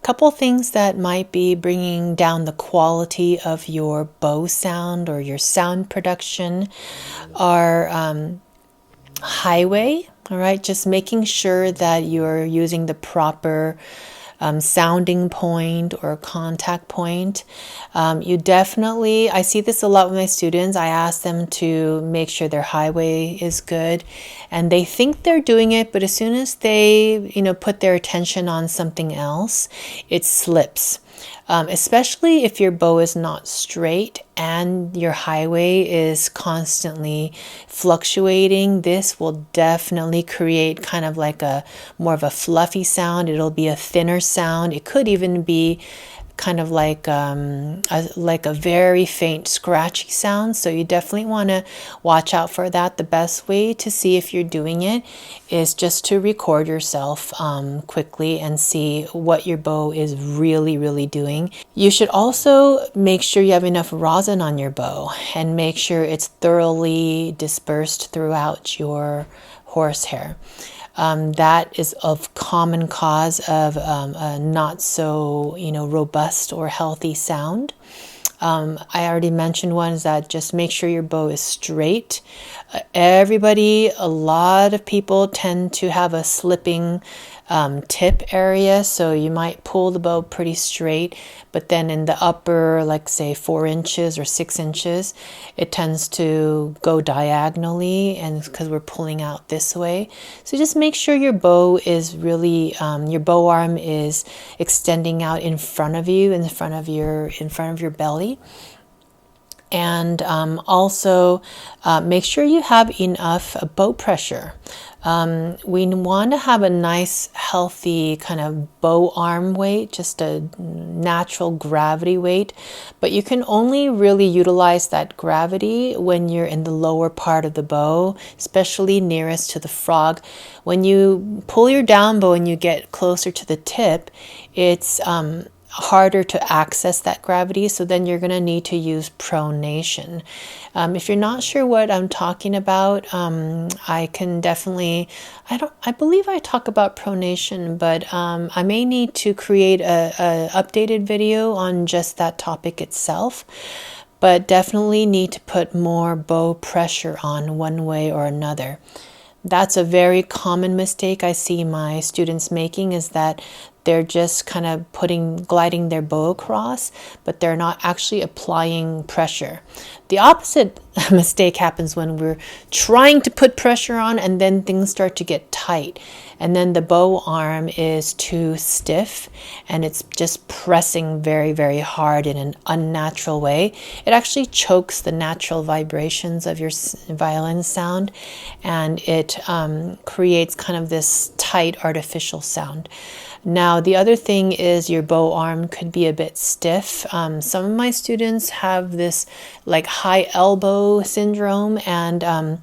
couple things that might be bringing down the quality of your bow sound or your sound production are highway. All right, just making sure that you're using the proper sounding point or contact point. You definitely, I see this a lot with my students. I ask them to make sure their highway is good, and they think they're doing it, but as soon as they, put their attention on something else, it slips. Especially if your bow is not straight and your highway is constantly fluctuating, this will definitely create kind of like a more of a fluffy sound. It'll be a thinner sound. It could even be kind of like a very faint scratchy sound. So you definitely want to watch out for that. The best way to see if you're doing it is just to record yourself quickly and see what your bow is really doing. You should also make sure you have enough rosin on your bow and make sure it's thoroughly dispersed throughout your horsehair. That is of common cause of a not so, robust or healthy sound. I already mentioned one is that just make sure your bow is straight. A lot of people tend to have a slipping tip area, so you might pull the bow pretty straight, but then in the upper, like say 4 inches or 6 inches, it tends to go diagonally, and because we're pulling out this way. So just make sure your bow is really, your bow arm is extending out in front of you, in front of your belly. And also make sure you have enough bow pressure. We want to have a nice, healthy kind of bow arm weight, just a natural gravity weight. But you can only really utilize that gravity when you're in the lower part of the bow, especially nearest to the frog. When you pull your down bow and you get closer to the tip, it's harder to access that gravity, so then you're going to need to use pronation. If you're not sure what I'm talking about, I can definitely, I believe I talk about pronation, but I may need to create a updated video on just that topic itself. But definitely need to put more bow pressure on one way or another. That's a very common mistake I see my students making, is that they're just kind of gliding their bow across, but they're not actually applying pressure. The opposite mistake happens when we're trying to put pressure on and then things start to get tight. And then the bow arm is too stiff and it's just pressing very hard in an unnatural way. It actually chokes the natural vibrations of your violin sound, and it creates kind of this tight artificial sound. Now, the other thing is your bow arm could be a bit stiff. Some of my students have this like high elbow syndrome, and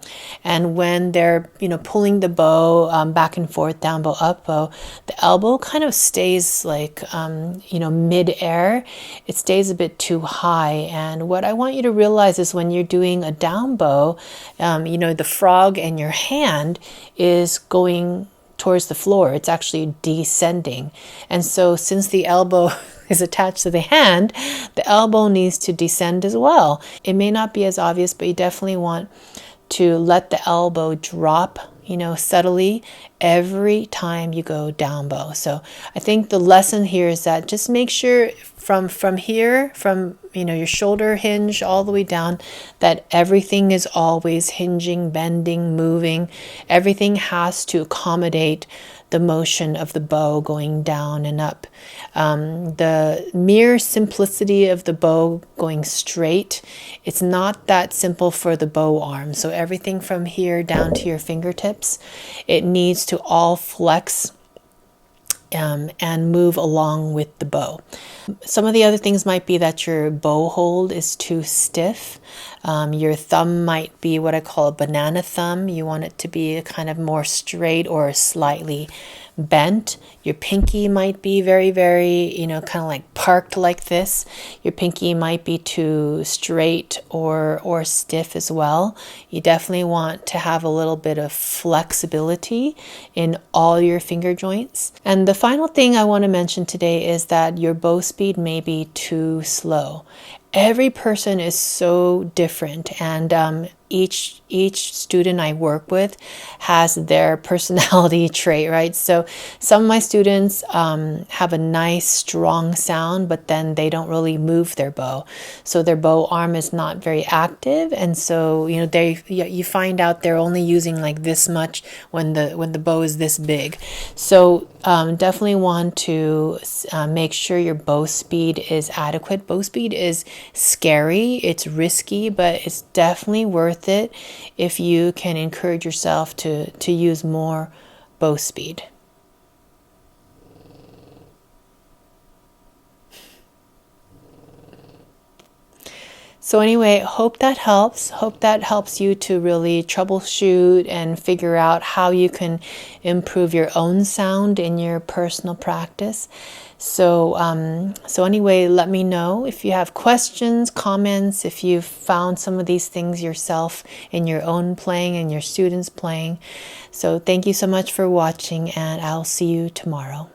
when they're pulling the bow back and forth, down bow, up bow, the elbow kind of stays like mid-air. It stays a bit too high. And what I want you to realize is when you're doing a down bow, the frog in your hand is going towards the floor. It's actually descending. And so since the elbow is attached to the hand, the elbow needs to descend as well. It may not be as obvious, but you definitely want to let the elbow drop, subtly every time you go down bow. So I think the lesson here is that just make sure from here, from your shoulder hinge all the way down, that everything is always hinging, bending, moving. Everything has to accommodate the motion of the bow going down and up. The mere simplicity of the bow going straight, it's not that simple for the bow arm. So everything from here down to your fingertips, it needs to all flex and move along with the bow. Some of the other things might be that your bow hold is too stiff. Your thumb might be what I call a banana thumb. You want it to be kind of more straight or slightly bent. Your pinky might be very, very, kind of like parked like this. Your pinky might be too straight or stiff as well. You definitely want to have a little bit of flexibility in all your finger joints. And the final thing I want to mention today is that your bow speed may be too slow. Every person is so different, and each student I work with has their personality trait, right? So some of my students have a nice strong sound, but then they don't really move their bow, so their bow arm is not very active, and so you find out they're only using like this much when the bow is this big. So definitely want to make sure your bow speed is adequate. Bow speed is scary, it's risky, but it's definitely worth it if you can encourage yourself to use more bow speed. So anyway, hope that helps. Hope that helps you to really troubleshoot and figure out how you can improve your own sound in your personal practice. So anyway, let me know if you have questions, comments, if you've found some of these things yourself in your own playing and your students' playing. So thank you so much for watching, and I'll see you tomorrow.